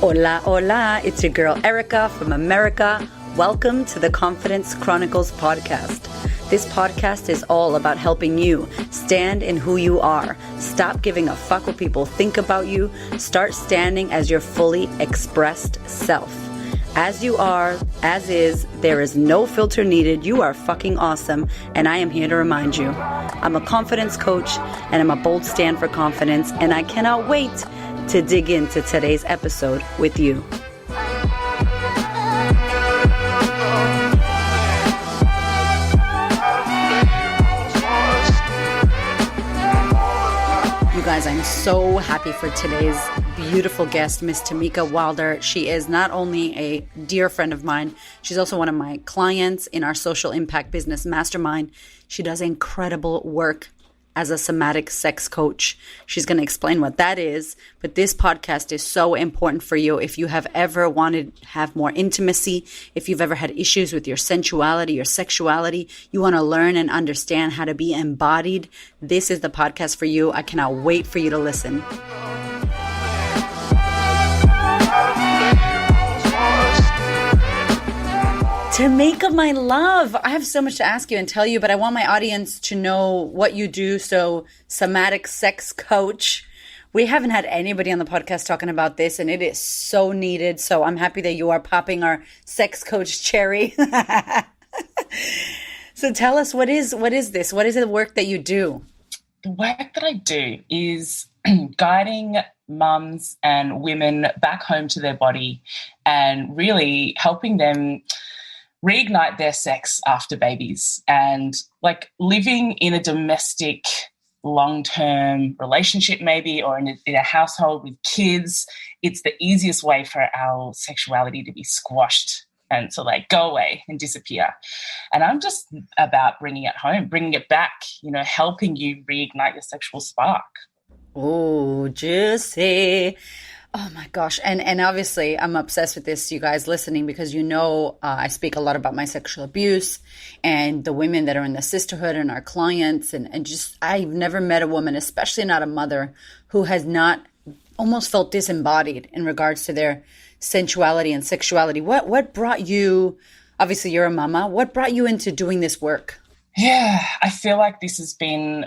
Hola, hola, it's your girl Erica from America. Welcome to the Confidence Chronicles podcast. This podcast is all about helping you stand in who you are. Stop giving a fuck what people think about you. Start standing as your fully expressed self. As you are, as is, there is no filter needed. You are fucking awesome, and I am here to remind you. I'm a confidence coach, and I'm a bold stand for confidence, and I cannot wait to dig into today's episode with you. You guys, I'm so happy for today's beautiful guest, Miss Tamica Wilder. She is not only a dear friend of mine, she's also one of my clients in our Social Impact Business Mastermind. She does incredible work as a somatic sex coach. She's going to explain what that is, but this podcast is so important for you if you have ever wanted to have more intimacy, if you've ever had issues with your sensuality, your sexuality, you want to learn and understand how to be embodied. This is the podcast for you. I cannot wait for you to listen. Tamica, my love, I have so much to ask you and tell you, but I want my audience to know what you do. So, somatic sex coach. We haven't had anybody on the podcast talking about this, and it is so needed. So I'm happy that you are popping our sex coach cherry. So tell us, what is this? What is the work that you do? The work that I do is guiding mums and women back home to their body and really helping them reignite their sex after babies, and like living in a domestic long-term relationship maybe, or in a household with kids. It's the easiest way for our sexuality to be squashed and to like go away and disappear. And I'm just about bringing it home, bringing it back, helping you reignite your sexual spark. Oh, juicy. Oh my gosh. And obviously I'm obsessed with this, you guys listening, because I speak a lot about my sexual abuse and the women that are in the sisterhood and our clients. And just, I've never met a woman, especially not a mother, who has not almost felt disembodied in regards to their sensuality and sexuality. What brought you, obviously you're a mama, what brought you into doing this work? Yeah, I feel like this has been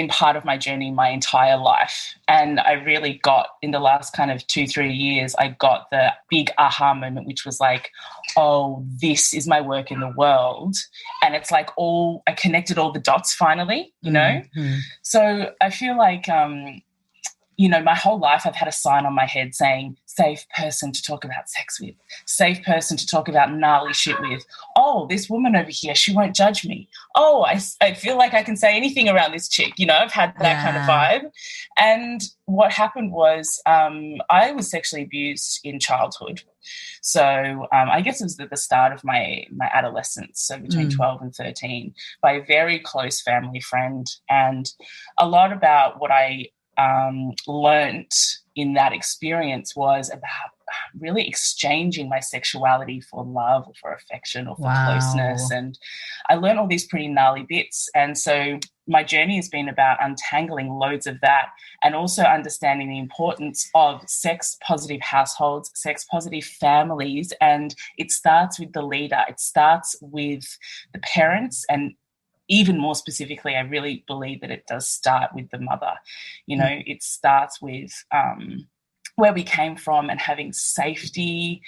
part of my journey my entire life. And I really got, in the last kind of 2-3 years, I got the big aha moment, which was like, oh, this is my work in the world. And it's like I connected all the dots finally, Mm-hmm. So I feel like, my whole life I've had a sign on my head saying, safe person to talk about sex with, safe person to talk about gnarly shit with. Oh, this woman over here, she won't judge me. Oh, I feel like I can say anything around this chick. I've had that kind of vibe. And what happened was I was sexually abused in childhood. So I guess it was at the start of my adolescence, so between 12 and 13, by a very close family friend. And a lot about what I learnt in that experience was about really exchanging my sexuality for love or for affection or for closeness. And I learned all these pretty gnarly bits. And so my journey has been about untangling loads of that and also understanding the importance of sex-positive households, sex-positive families. And it starts with the leader. It starts with the parents, and even more specifically, I really believe that it does start with the mother. It starts with where we came from and having safety.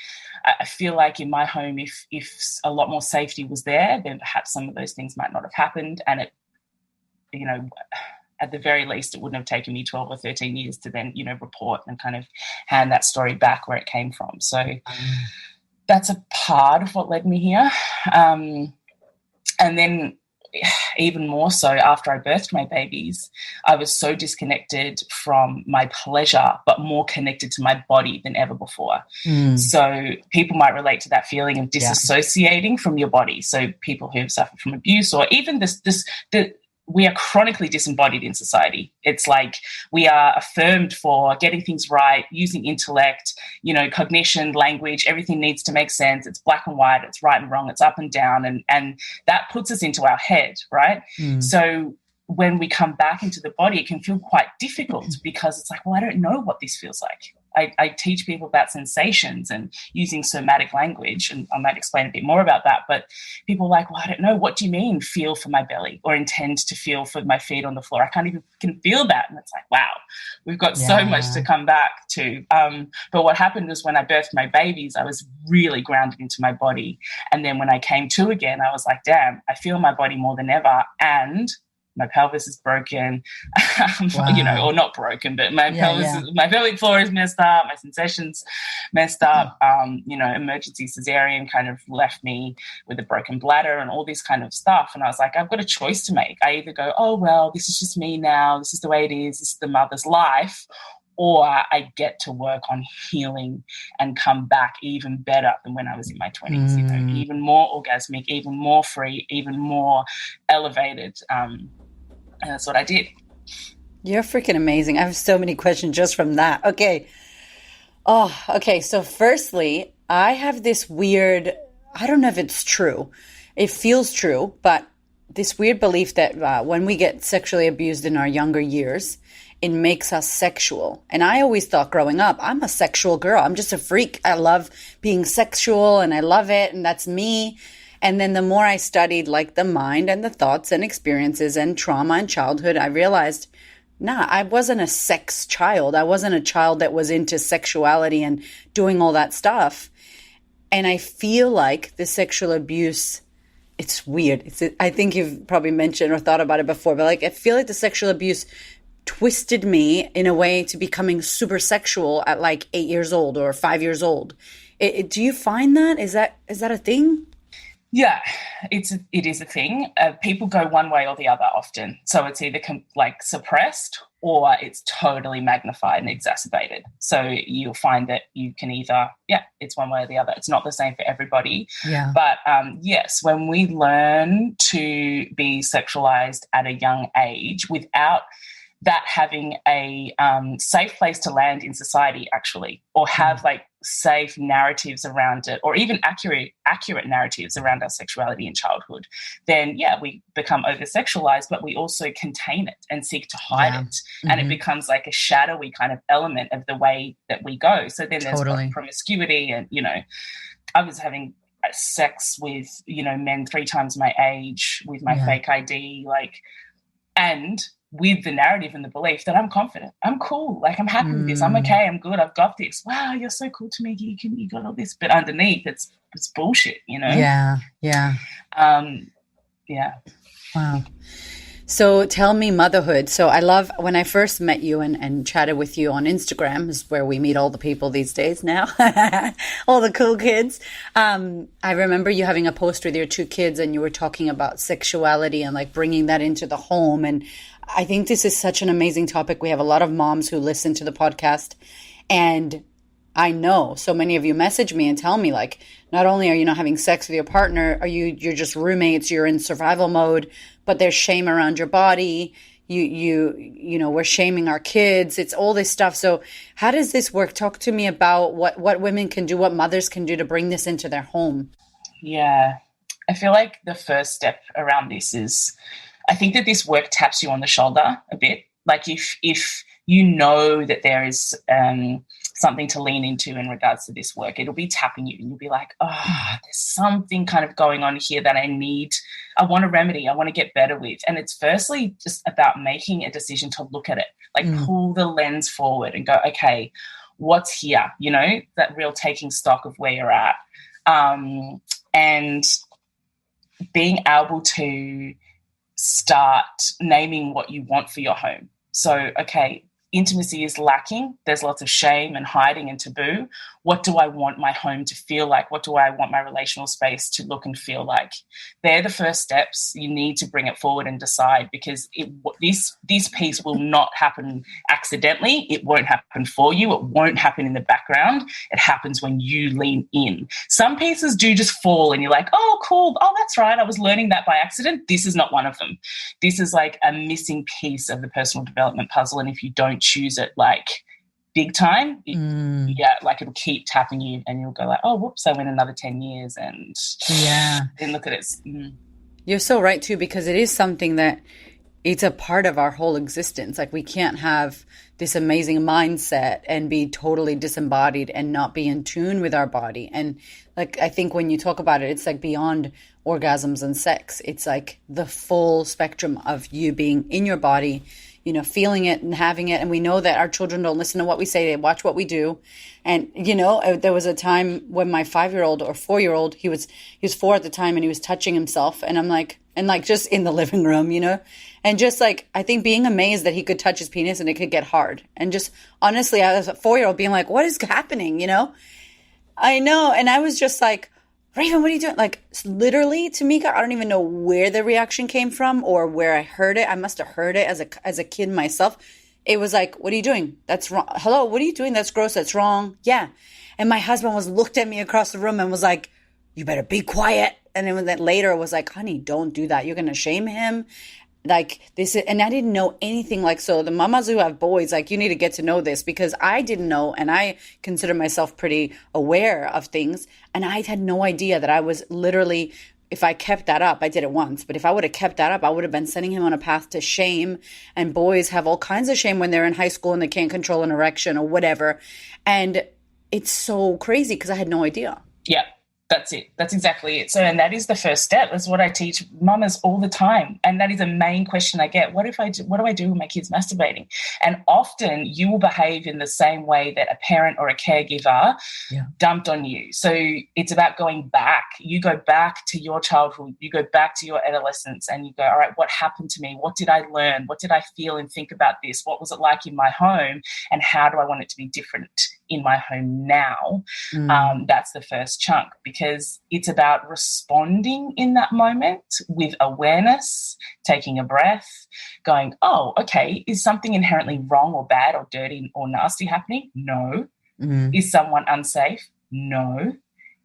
I feel like in my home, if a lot more safety was there, then perhaps some of those things might not have happened. And it, at the very least, it wouldn't have taken me 12 or 13 years to then, report and kind of hand that story back where it came from. So that's a part of what led me here. And then even more so after I birthed my babies, I was so disconnected from my pleasure, but more connected to my body than ever before. So people might relate to that feeling of disassociating from your body. So people who have suffered from abuse, or even we are chronically disembodied in society. It's like we are affirmed for getting things right, using intellect, cognition, language, everything needs to make sense. It's black and white, it's right and wrong, it's up and down. And that puts us into our head, right? So when we come back into the body, it can feel quite difficult because it's like, well, I don't know what this feels like. I teach people about sensations and using somatic language, and I might explain a bit more about that. But people are like, well, I don't know. What do you mean feel for my belly or intend to feel for my feet on the floor? I can't even can feel that. And it's like, wow, we've got so much to come back to. But what happened was when I birthed my babies, I was really grounded into my body. And then when I came to again, I was like, damn, I feel my body more than ever. And my pelvis is broken, or not broken, but my pelvic floor is messed up, my sensations messed up, emergency cesarean kind of left me with a broken bladder and all this kind of stuff. And I was like, I've got a choice to make. I either go, oh, well, this is just me now, this is the way it is, this is the mother's life, or I get to work on healing and come back even better than when I was in my 20s, even more orgasmic, even more free, even more elevated. And that's what I did. You're freaking amazing. I have so many questions just from that. Okay. Oh, okay. So firstly, I have this weird, I don't know if it's true. It feels true, but this weird belief that when we get sexually abused in our younger years, it makes us sexual. And I always thought growing up, I'm a sexual girl. I'm just a freak. I love being sexual and I love it. And that's me. And then the more I studied like the mind and the thoughts and experiences and trauma and childhood, I realized, I wasn't a sex child. I wasn't a child that was into sexuality and doing all that stuff. And I feel like the sexual abuse, it's weird. I think you've probably mentioned or thought about it before, but like I feel like the sexual abuse twisted me in a way to becoming super sexual at like 8 years old or 5 years old. Do you find that? Is that a thing? Yeah, it is a thing. People go one way or the other often. So it's either suppressed or it's totally magnified and exacerbated. So you'll find that you can either, it's one way or the other. It's not the same for everybody. Yeah. But yes, when we learn to be sexualized at a young age without that having a safe place to land in society, actually, or have like safe narratives around it, or even accurate narratives around our sexuality in childhood, then we become over-sexualized, but we also contain it and seek to hide it. And it becomes like a shadowy kind of element of the way that we go. So then there's promiscuity and, I was having sex with, men 3 times my age with my fake ID, and with the narrative and the belief that I'm confident, I'm cool, like I'm happy with this, I'm okay, I'm good, I've got this. Wow, you're so cool to me. You got all this, but underneath it's bullshit, Yeah. Wow. So tell me motherhood. So I love when I first met you and chatted with you on Instagram, is where we meet all the people these days now, all the cool kids. I remember you having a post with your 2 kids and you were talking about sexuality and like bringing that into the home. And I think this is such an amazing topic. We have a lot of moms who listen to the podcast, and I know so many of you message me and tell me like, not only are you not having sex with your partner, you're just roommates, you're in survival mode, but there's shame around your body. We're shaming our kids. It's all this stuff. So how does this work? Talk to me about what women can do, what mothers can do to bring this into their home. Yeah. I feel like the first step around this is, I think that this work taps you on the shoulder a bit. Like if you know that there is something to lean into in regards to this work, it'll be tapping you and you'll be like, there's something kind of going on here that I want to remedy, I want to get better with. And it's firstly just about making a decision to look at it, like pull the lens forward and go, okay, what's here? That real taking stock of where you're at. And being able to start naming what you want for your home. So, okay, intimacy is lacking. There's lots of shame and hiding and taboo. What do I want my home to feel like? What do I want my relational space to look and feel like? They're the first steps. You need to bring it forward and decide, because this piece will not happen accidentally. It won't happen for you. It won't happen in the background. It happens when you lean in. Some pieces do just fall and you're like, oh, cool. Oh, that's right. I was learning that by accident. This is not one of them. This is like a missing piece of the personal development puzzle. And if you don't choose it like big time, it'll keep tapping you and you'll go like, oh, whoops, I went another 10 years and then look at it. You're so right too, because it is something that it's a part of our whole existence. Like we can't have this amazing mindset and be totally disembodied and not be in tune with our body. And like, I think when you talk about it, it's like beyond orgasms and sex. It's like the full spectrum of you being in your body, you know, feeling it and having it. And we know that our children don't listen to what we say. They watch what we do. And, you know, there was a time when my 5-year-old or 4-year-old, he was 4 at the time, and he was touching himself. And I'm like, and like just in the living room, you know, and just like, I think being amazed that he could touch his penis and it could get hard. And just honestly, I was a 4-year-old being like, what is happening? You know, I know. And I was just like, Raven, what are you doing? Like literally, Tamica, I don't even know where the reaction came from or where I heard it. I must have heard it as a kid myself. It was like, what are you doing? That's wrong. Hello, what are you doing? That's gross. That's wrong. Yeah. And my husband looked at me across the room and was like, you better be quiet. And then later was like, honey, don't do that. You're going to shame him. Like this. And I didn't know anything. Like, so the mamas who have boys, like you need to get to know this, because I didn't know. And I consider myself pretty aware of things. And I had no idea that I was literally, if I kept that up, I did it once, but if I would have kept that up, I would have been sending him on a path to shame. And boys have all kinds of shame when they're in high school and they can't control an erection or whatever. And it's so crazy because I had no idea. Yeah. That's it. That's exactly it. So, and that is the first step. That's what I teach mamas all the time. And that is a main question I get. What do I do with my kids masturbating? And often you will behave in the same way that a parent or a caregiver dumped on you. So it's about going back. You go back to your childhood. You go back to your adolescence and you go, all right, what happened to me? What did I learn? What did I feel and think about this? What was it like in my home? And how do I want it to be different in my home now? That's the first chunk, because it's about responding in that moment with awareness, taking a breath, going, oh, okay, is something inherently wrong or bad or dirty or nasty happening? No. Is someone unsafe? No.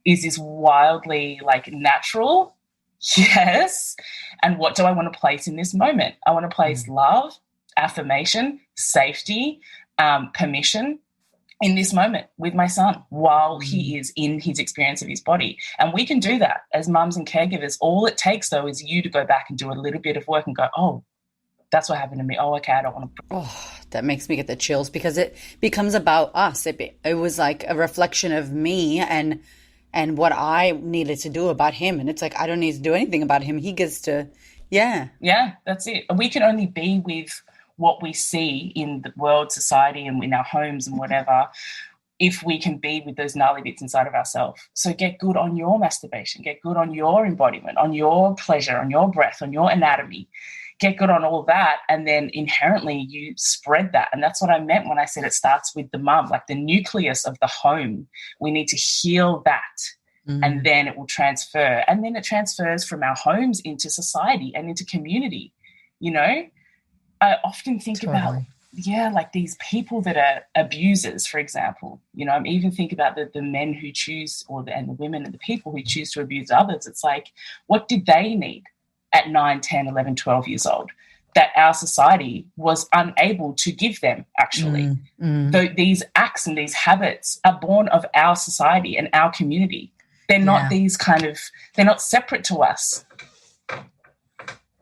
Is this wildly like natural? Yes. And what do I want to place in this moment? I want to place love, affirmation, safety, permission in this moment with my son while he is in his experience of his body. And we can do that as mums and caregivers. All it takes, though, is you to go back and do a little bit of work and go, oh, that's what happened to me. Oh, okay, I don't want to. Oh, that makes me get the chills, because it becomes about us. It was like a reflection of me and what I needed to do about him. And it's like, I don't need to do anything about him. He gets to, Yeah, that's it. We can only be with what we see in the world, society, and in our homes and whatever, if we can be with those gnarly bits inside of ourselves. So get good on your masturbation, get good on your embodiment, on your pleasure, on your breath, on your anatomy. Get good on all that, and then inherently you spread that. And that's what I meant when I said it starts with the mum, like the nucleus of the home. We need to heal that, and then it will transfer. And then it transfers from our homes into society and into community, you know? I often think about, like these people that are abusers, for example. You know, I even think about the men who choose, and the women and the people who choose to abuse others. It's like, what did they need at 9, 10, 11, 12 years old that our society was unable to give them, actually? So these acts and these habits are born of our society and our community. They're not they're not separate to us,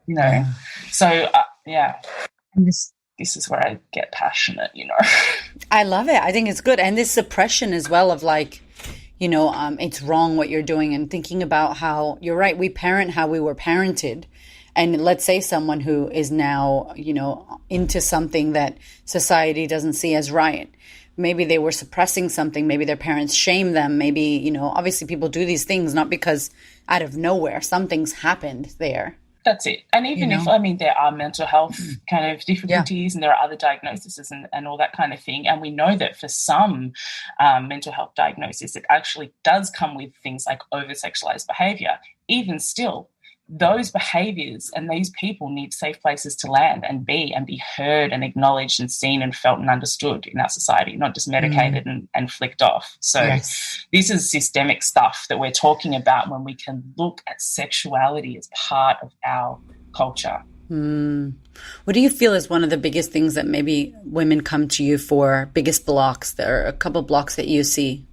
you know? So, and this is where I get passionate, you know. I love it. I think it's good. And this suppression as well of like, you know, it's wrong what you're doing, and thinking about how you're right. We parent how we were parented. And let's say someone who is now, you know, into something that society doesn't see as right. Maybe they were suppressing something. Maybe their parents shame them. Maybe, you know, obviously people do these things not because out of nowhere, something's happened there. That's it. And even if, there are mental health kind of difficulties and there are other diagnoses and all that kind of thing. And we know that for some mental health diagnoses, it actually does come with things like over-sexualized behavior. Even still, those behaviors and these people need safe places to land and be heard and acknowledged and seen and felt and understood in our society, not just medicated and flicked off. So this is systemic stuff that we're talking about when we can look at sexuality as part of our culture. What do you feel is one of the biggest things that maybe women come to you for, biggest blocks? There are a couple blocks that you see.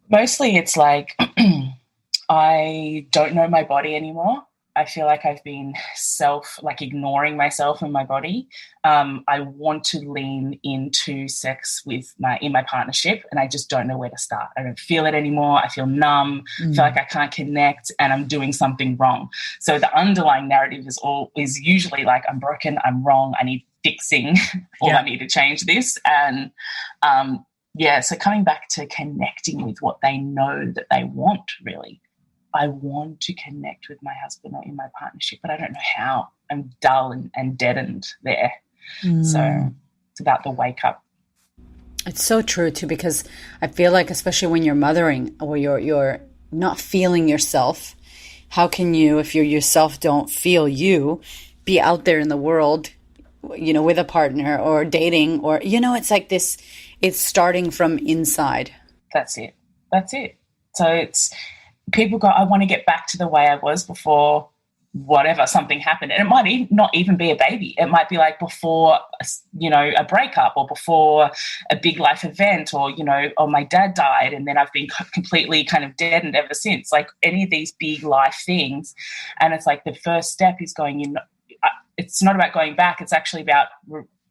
Mostly it's like, I don't know my body anymore. I feel like I've been ignoring myself and my body. I want to lean into sex in my partnership, and I just don't know where to start. I don't feel it anymore. I feel numb. I feel like I can't connect, and I'm doing something wrong. So the underlying narrative is usually like, I'm broken, I'm wrong, I need fixing, or I need to change this. And so coming back to connecting with what they know that they want, really. I want to connect with my husband or in my partnership, but I don't know how. I'm dull and deadened there. So it's about the wake up. It's so true too, because I feel like, especially when you're mothering or you're not feeling yourself, how can you, if you yourself don't feel you, be out there in the world, with a partner or dating, or, it's like this, it's starting from inside. That's it. So it's, people go, I want to get back to the way I was before whatever, something happened. And it might not even be a baby. It might be like before, a breakup, or before a big life event, or, or my dad died and then I've been completely kind of deadened ever since, like any of these big life things. And it's like the first step is going, it's not about going back. It's actually about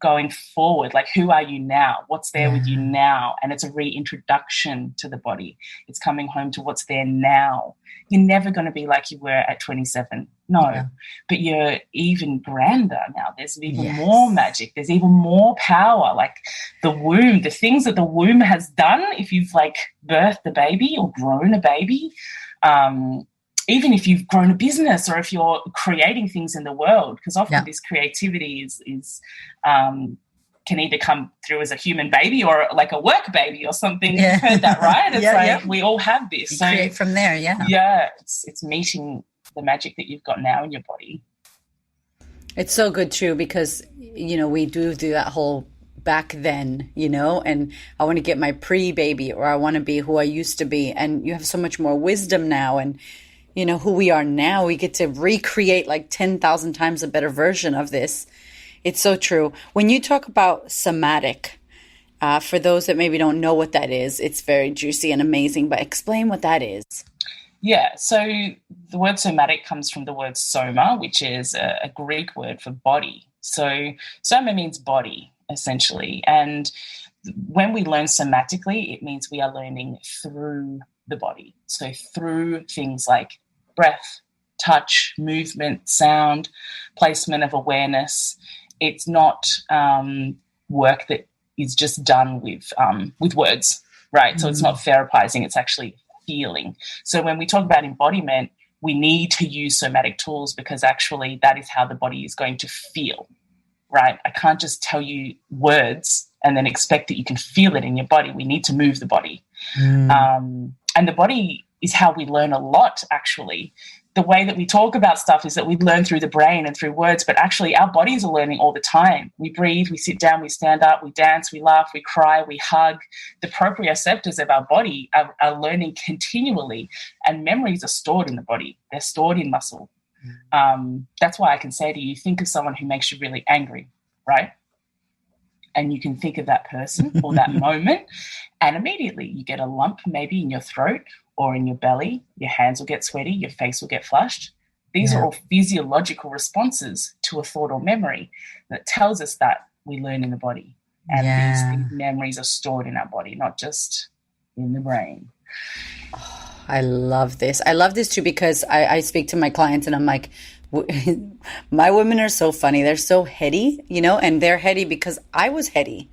going forward. Like, who are you now? What's there with you now? And it's a reintroduction to the body. It's coming home to what's there now. You're never going to be like you were at 27. No, but you're even grander now. There's even more magic. There's even more power. Like the womb, the things that the womb has done, if you've like birthed a baby or grown a baby, even if you've grown a business, or if you're creating things in the world, because often this creativity is can either come through as a human baby or like a work baby or something. Yeah. You've heard that, right? It's we all have this. So create from there, it's meeting the magic that you've got now in your body. It's so good too, because we do that whole back then, and I want to get my pre-baby, or I want to be who I used to be, and you have so much more wisdom now, and who we are now, we get to recreate like 10,000 times a better version of this. It's so true. When you talk about somatic, for those that maybe don't know what that is, it's very juicy and amazing, but explain what that is. Yeah, so the word somatic comes from the word soma, which is a Greek word for body. So soma means body, essentially. And when we learn somatically, it means we are learning through the body. So through things like breath, touch, movement, sound, placement of awareness. It's not work that is just done with words, right? So it's not therapizing, it's actually feeling. So when we talk about embodiment, we need to use somatic tools, because actually that is how the body is going to feel, right? I can't just tell you words and then expect that you can feel it in your body. We need to move the body. And the body is how we learn a lot, actually. The way that we talk about stuff is that we learn through the brain and through words, but actually our bodies are learning all the time. We breathe, we sit down, we stand up, we dance, we laugh, we cry, we hug. The proprioceptors of our body are learning continually, and memories are stored in the body. They're stored in muscle. That's why I can say to you, think of someone who makes you really angry, right? And you can think of that person or that moment, and immediately you get a lump maybe in your throat or in your belly. Your hands will get sweaty, your face will get flushed. These are all physiological responses to a thought or memory that tells us that we learn in the body. And these memories are stored in our body, not just in the brain. Oh, I love this. I love this too, because I speak to my clients and I'm like, my women are so funny. They're so heady, and they're heady because I was heady.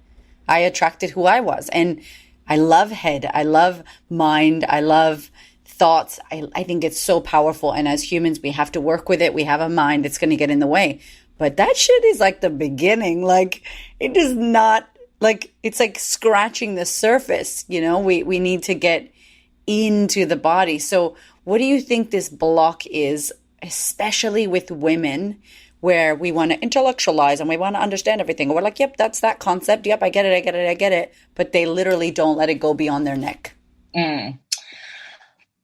I attracted who I was. And I love head. I love mind. I love thoughts. I think it's so powerful. And as humans, we have to work with it. We have a mind that's going to get in the way. But that shit is like the beginning. Like, it is not like, it's like scratching the surface. We need to get into the body. So what do you think this block is, especially with women, where we want to intellectualize and we want to understand everything? We're like, yep, that's that concept. Yep, I get it. But they literally don't let it go beyond their neck.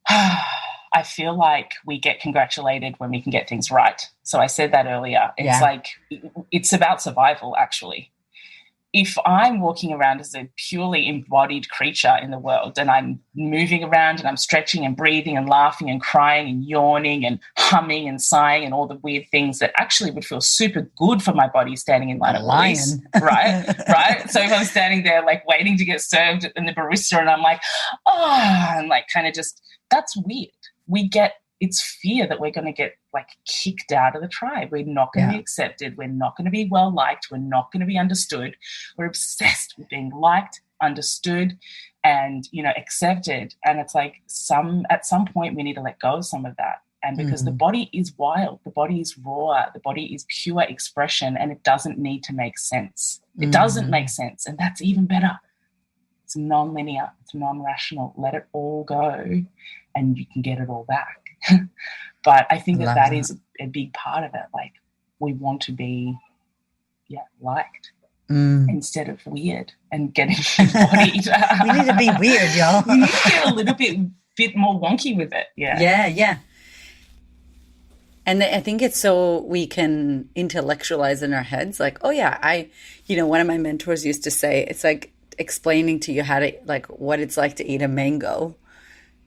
I feel like we get congratulated when we can get things right. So I said that earlier. It's like, it's about survival, actually. if I'm walking around as a purely embodied creature in the world and I'm moving around and I'm stretching and breathing and laughing and crying and yawning and humming and sighing and all the weird things that actually would feel super good for my body standing in line at Woolies, right? Right? So if I'm standing there like waiting to get served in the barista and I'm like, and like kind of just, that's weird. It's fear that we're going to get like kicked out of the tribe. We're not going to be accepted. We're not going to be well liked. We're not going to be understood. We're obsessed with being liked, understood, and, accepted. And it's like at some point we need to let go of some of that. And because the body is wild, the body is raw, the body is pure expression, and it doesn't need to make sense. It doesn't make sense. And that's even better. It's non-linear. It's non-rational. Let it all go and you can get it all back. But I think that is a big part of it. Like, we want to be, liked instead of weird and getting embodied. We need to be weird, y'all. We need to get a little bit more wonky with it. Yeah. And I think it's so we can intellectualize in our heads. Like, oh yeah, one of my mentors used to say, it's like explaining to you how to, like, what it's like to eat a mango.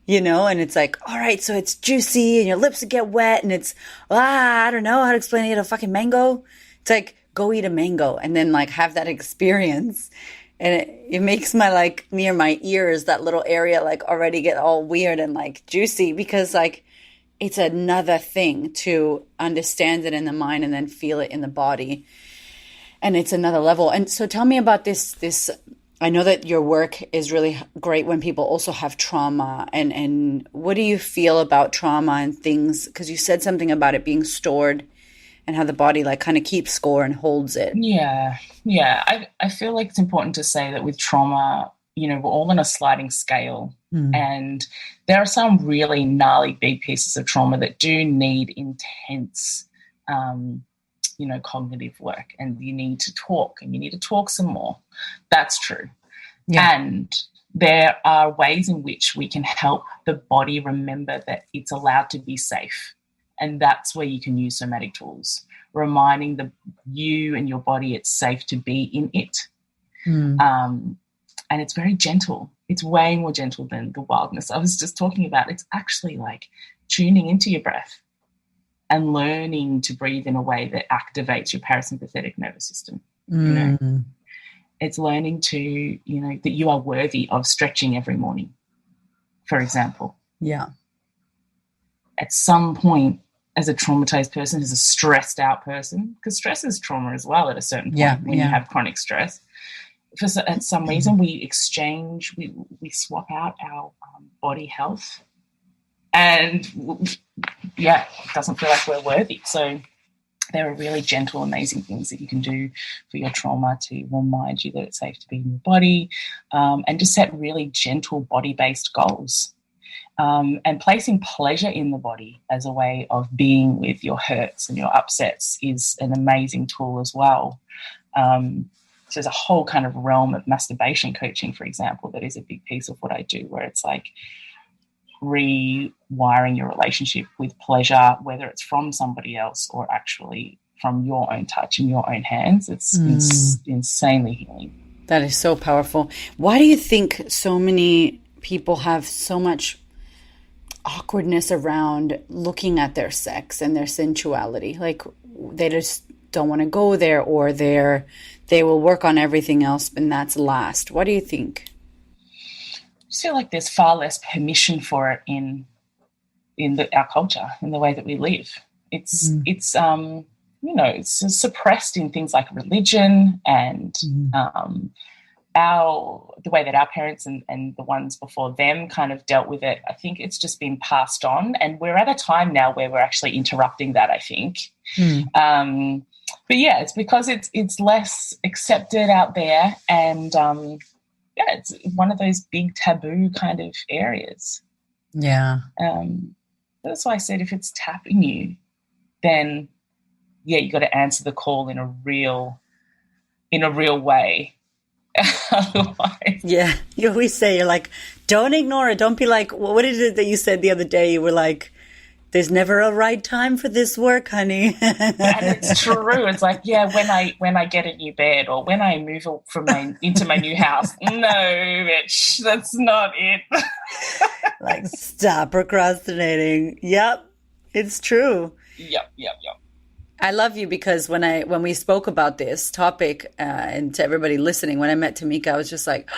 And it's like, all right, so it's juicy and your lips get wet and it's, I don't know how to explain it, a fucking mango. It's like, go eat a mango and then like have that experience. And it makes my like near my ears, that little area, like already get all weird and like juicy because like it's another thing to understand it in the mind and then feel it in the body. And it's another level. And so tell me about this I know that your work is really great when people also have trauma. And what do you feel about trauma and things? Because you said something about it being stored and how the body like kind of keeps score and holds it. Yeah. I feel like it's important to say that with trauma, we're all on a sliding scale. And there are some really gnarly big pieces of trauma that do need intense cognitive work, and you need to talk some more. That's true. Yeah. And there are ways in which we can help the body remember that it's allowed to be safe. And that's where you can use somatic tools, reminding you and your body it's safe to be in it. And it's very gentle. It's way more gentle than the wildness I was just talking about. It's actually like tuning into your breath and learning to breathe in a way that activates your parasympathetic nervous system. It's learning to, that you are worthy of stretching every morning, for example. Yeah. At some point, as a traumatized person, as a stressed out person, because stress is trauma as well at a certain point when you have chronic stress. At some reason, we swap out our body health, and it doesn't feel like we're worthy. So there are really gentle, amazing things that you can do for your trauma to remind you that it's safe to be in your body, and to set really gentle body-based goals, and placing pleasure in the body as a way of being with your hurts and your upsets is an amazing tool as well. So there's a whole kind of realm of masturbation coaching, for example, that is a big piece of what I do, where it's like rewiring your relationship with pleasure, whether it's from somebody else or actually from your own touch and your own hands. It's insanely healing. That is so powerful. Why do you think so many people have so much awkwardness around looking at their sex and their sensuality? Like they just don't want to go there, or they will work on everything else and that's last. What do you think? I just feel like there's far less permission for it in our culture, in the way that we live. It's suppressed in things like religion and the way that our parents and the ones before them kind of dealt with it. I think it's just been passed on, and we're at a time now where we're actually interrupting that, I think. But yeah, it's because it's less accepted out there, and it's one of those big taboo kind of areas. Yeah. That's why I said if it's tapping you, then you got to answer the call in a real way. Otherwise, you always say, you're like, don't ignore it. Don't be like, what is it that you said the other day? You were like, There's never a right time for this work, honey. And it's true. It's like, yeah, when I get a new bed or when I move into my new house. No, bitch, that's not it. Like, stop procrastinating. Yep, it's true. Yep. I love you because when we spoke about this topic, and to everybody listening, when I met Tamica, I was just like,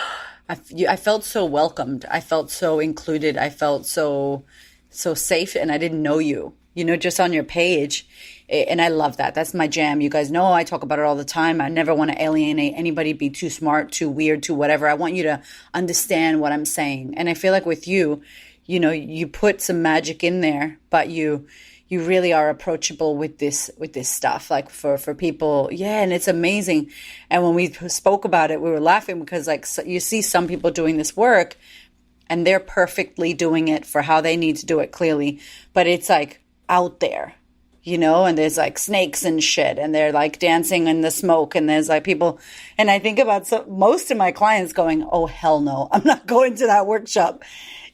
I felt so welcomed. I felt so included. I felt so safe, and I didn't know you, just on your page. And I love that. That's my jam. You guys know I talk about it all the time. I never want to alienate anybody, be too smart, too weird, too whatever. I want you to understand what I'm saying. And I feel like with you, you put some magic in there, but you really are approachable with this stuff, like for people. Yeah. And it's amazing. And when we spoke about it, we were laughing because like, you see some people doing this work and they're perfectly doing it for how they need to do it clearly, but it's like out there, and there's like snakes and shit, and they're like dancing in the smoke, and there's like people, and I think about most of my clients going, oh, hell no, I'm not going to that workshop,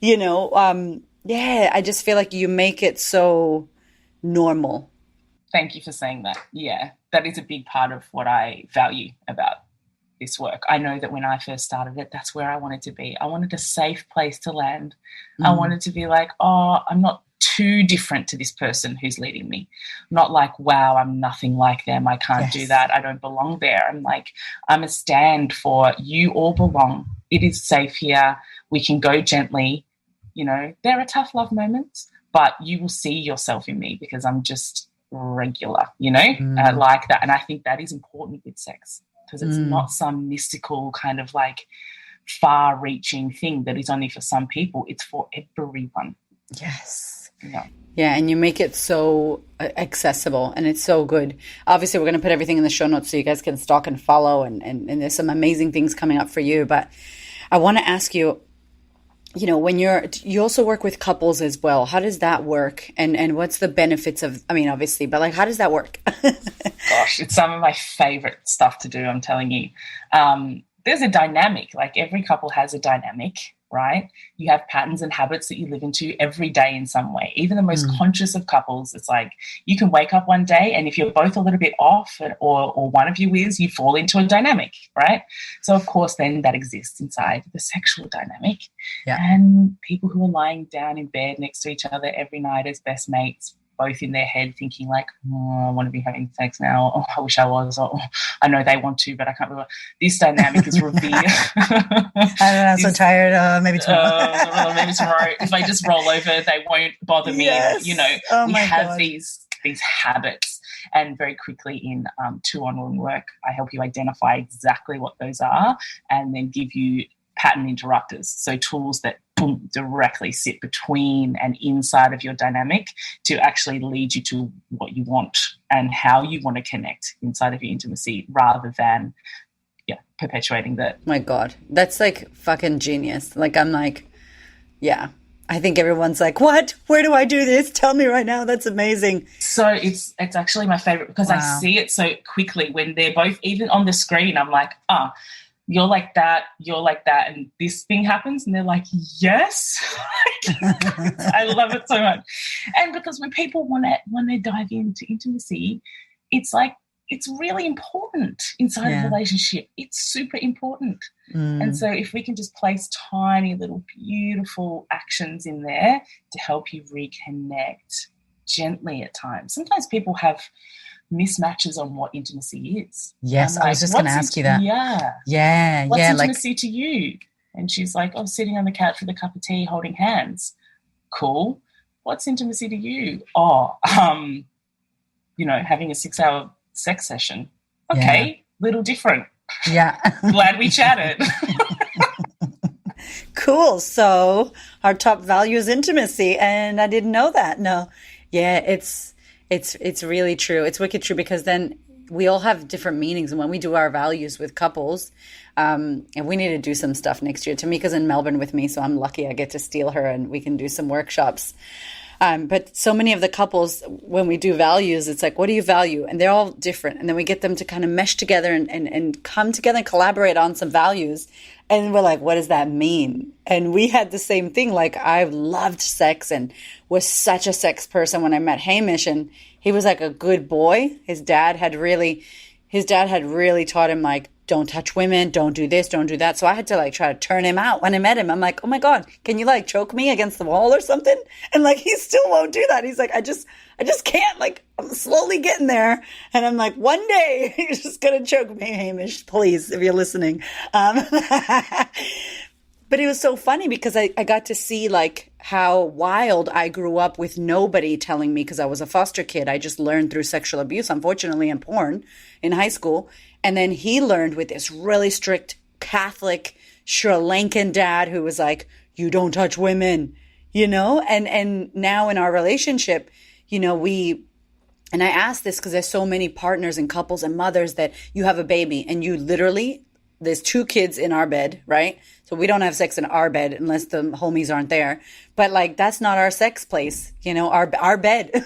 yeah, I just feel like you make it so normal. Thank you for saying that. Yeah, that is a big part of what I value about this work. I know that when I first started it, that's where I wanted to be. I wanted a safe place to land. I wanted to be like, oh, I'm not too different to this person who's leading me. Not like, wow, I'm nothing like them. I can't do that. I don't belong there. I'm like, I'm a stand for you all belong. It is safe here. We can go gently. There are tough love moments, but you will see yourself in me because I'm just regular, like that. And I think that is important with sex because it's not some mystical kind of like far-reaching thing that is only for some people. It's for everyone. Yes. Yeah, and you make it so accessible, and it's so good. Obviously, we're going to put everything in the show notes so you guys can stalk and follow, and there's some amazing things coming up for you. But I want to ask you, when you also work with couples as well, how does that work? And what's the benefits of, obviously, but like, how does that work? Gosh, it's some of my favorite stuff to do, I'm telling you. There's a dynamic, like every couple has a dynamic, right? You have patterns and habits that you live into every day in some way. Even the most conscious of couples, it's like you can wake up one day and if you're both a little bit off or one of you is, you fall into a dynamic, right? So, of course, then that exists inside the sexual dynamic. Yeah. And people who are lying down in bed next to each other every night as best mates, both in their head thinking like, oh, I want to be having sex now. Oh, I wish I was. Or I know they want to, but I can't remember. This dynamic is revealed. I don't know, I'm so tired. Maybe tomorrow. Maybe tomorrow. If I just roll over, they won't bother me. Yes. We have these habits. And very quickly in 2-on-1 work, I help you identify exactly what those are and then give you pattern interrupters. So tools that directly sit between and inside of your dynamic to actually lead you to what you want and how you want to connect inside of your intimacy rather than perpetuating that. My God, that's like fucking genius. Like I'm like, yeah, I think everyone's like, what? Where do I do this? Tell me right now. That's amazing. So it's actually my favorite because I see it so quickly when they're both even on the screen. I'm like, you're like that, and this thing happens, and they're like, yes. I love it so much. And because when people want to dive into intimacy, it's like, it's really important inside a relationship. It's super important. And so if we can just place tiny little beautiful actions in there to help you reconnect gently at times. Sometimes people have mismatches on what intimacy is. Yes, I was just going to ask you that. Yeah. What's intimacy to you? And she's like, oh, sitting on the couch with a cup of tea, holding hands. Cool. What's intimacy to you? Oh, having a 6-hour sex session. Okay, little different. Yeah. Glad we chatted. Cool. So our top value is intimacy, and I didn't know that. No. Yeah, it's really true. It's wicked true because then we all have different meanings. And when we do our values with couples, and we need to do some stuff next year. Tamica's in Melbourne with me, so I'm lucky I get to steal her and we can do some workshops. But so many of the couples, when we do values, it's like, what do you value? And they're all different. And then we get them to kind of mesh together and come together and collaborate on some values. And we're like, what does that mean? And we had the same thing. Like, I loved sex and was such a sex person when I met Hamish. And he was like a good boy. His dad had really taught him, like, don't touch women, don't do this, don't do that. So I had to like try to turn him out when I met him. I'm like, oh my God, can you like choke me against the wall or something? And like, he still won't do that. He's like, I just can't, like, I'm slowly getting there. And I'm like, one day you're just going to choke me, Hamish, please, if you're listening. But it was so funny because I got to see like how wild I grew up with nobody telling me, because I was a foster kid. I just learned through sexual abuse, unfortunately, and porn in high school. And then he learned with this really strict Catholic Sri Lankan dad who was like, you don't touch women, you know? And now in our relationship, you know, and I ask this because there's so many partners and couples and mothers that you have a baby and you literally, there's 2 kids in our bed, right? So we don't have sex in our bed unless the homies aren't there. But like, that's not our sex place, you know, our bed,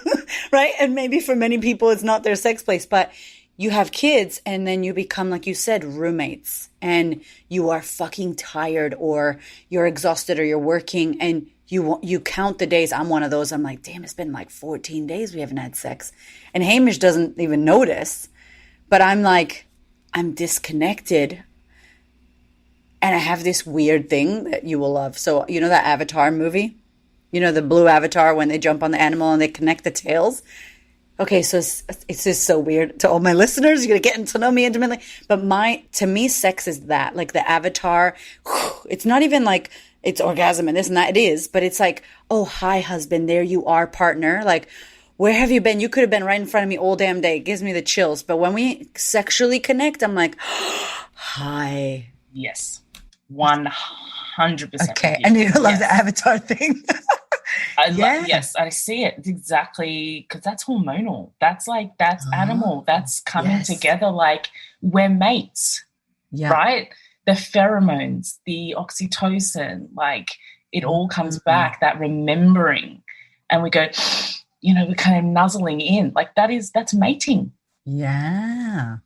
right? And maybe for many people, it's not their sex place, but you have kids and then you become, like you said, roommates, and you are fucking tired or you're exhausted or you're working and you count the days. I'm one of those. I'm like, damn, it's been like 14 days we haven't had sex. And Hamish doesn't even notice, but I'm like, I'm disconnected. And I have this weird thing that you will love. So, you know that Avatar movie? You know, the blue avatar when they jump on the animal and they connect the tails? Okay, so it's just so weird to all my listeners. You're going to get to know me intimately. But to me, sex is that, like the avatar. It's not even like it's orgasm and this and that. It is, but it's like, oh, hi, husband. There you are, partner. Like, where have you been? You could have been right in front of me all damn day. It gives me the chills. But when we sexually connect, I'm like, hi. Yes. 100%. Okay, and you love the avatar thing. Yes, I see it. It's exactly, because that's hormonal. That's animal. That's coming together like we're mates, right? The pheromones, the oxytocin, like it all comes back, that remembering. And we go, you know, we're kind of nuzzling in. Like that's mating. Yeah.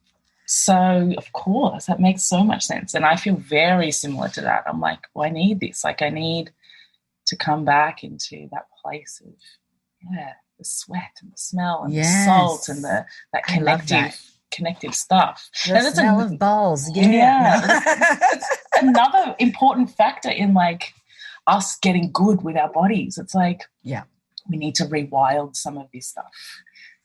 So, of course, that makes so much sense. And I feel very similar to that. I'm like, well, I need this. Like, I need to come back into that place of, the sweat and the smell and the salt and that connective stuff. The smell of balls. That's another important factor in, like, us getting good with our bodies. It's like, we need to rewild some of this stuff.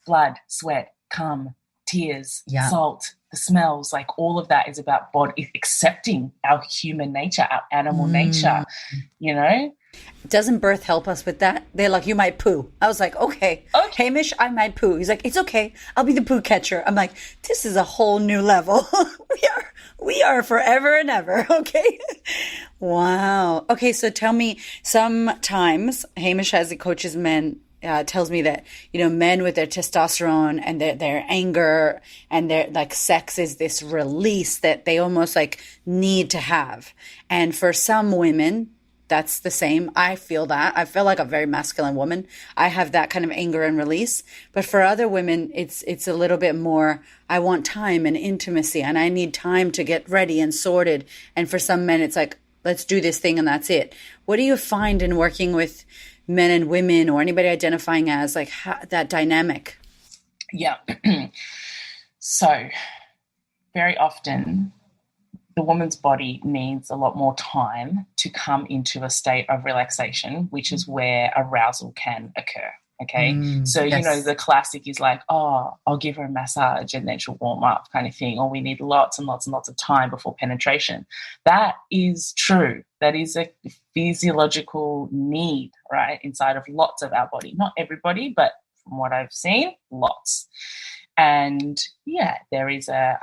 Blood, sweat, cum, tears, salt, the smells, like all of that is about body accepting our human nature, our animal nature, you know? Doesn't birth help us with that? They're like, you might poo. I was like, okay. Hamish, I might poo. He's like, it's okay. I'll be the poo catcher. I'm like, this is a whole new level. we are forever and ever. Okay. Wow. Okay. So tell me, sometimes Hamish, as he coaches men, tells me that, you know, men with their testosterone and their anger and their, like, sex is this release that they almost like need to have. And for some women, that's the same. I feel that. I feel like a very masculine woman. I have that kind of anger and release. But for other women, it's a little bit more, I want time and intimacy and I need time to get ready and sorted. And for some men, it's like, let's do this thing and that's it. What do you find in working with men and women or anybody identifying as, like, that dynamic? Yeah. So very often the woman's body needs a lot more time to come into a state of relaxation, which is where arousal can occur. Okay. You know, the classic is like, oh, I'll give her a massage and then she'll warm up kind of thing. Or we need lots and lots and lots of time before penetration. That is true. That is a physiological need, right, inside of lots of our body. Not everybody, but from what I've seen, lots. And, there is a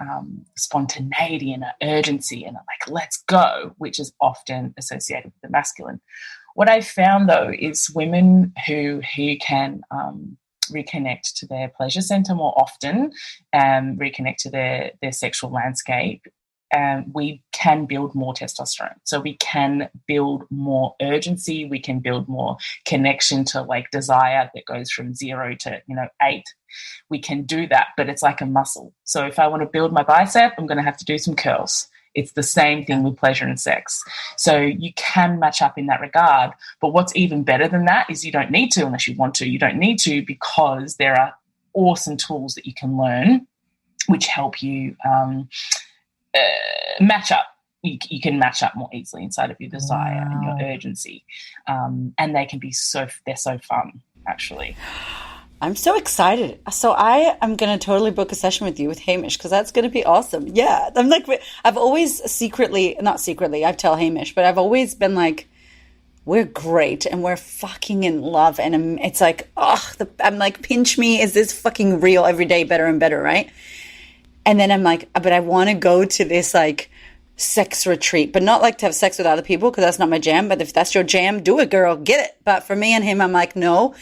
spontaneity and an urgency and like, let's go, which is often associated with the masculine. What I found, though, is women who can reconnect to their pleasure center more often, reconnect to their sexual landscape, we can build more testosterone. So we can build more urgency. We can build more connection to like desire that goes from 0 to, 8. We can do that, but it's like a muscle. So if I want to build my bicep, I'm going to have to do some curls. It's the same thing with pleasure and sex. So you can match up in that regard. But what's even better than that is you don't need to unless you want to. You don't need to, because there are awesome tools that you can learn which help you match up. You can match up more easily inside of your desire and your urgency. And they're so fun, actually. I'm so excited. So I am going to totally book a session with you with Hamish, because that's going to be awesome. Yeah. I'm like, I've always not secretly, I tell Hamish, but I've always been like, we're great and we're fucking in love. And it's like, I'm like, pinch me. Is this fucking real every day, better and better, right? And then I'm like, but I want to go to this like sex retreat, but not like to have sex with other people, because that's not my jam. But if that's your jam, do it, girl, get it. But for me and him, I'm like, no.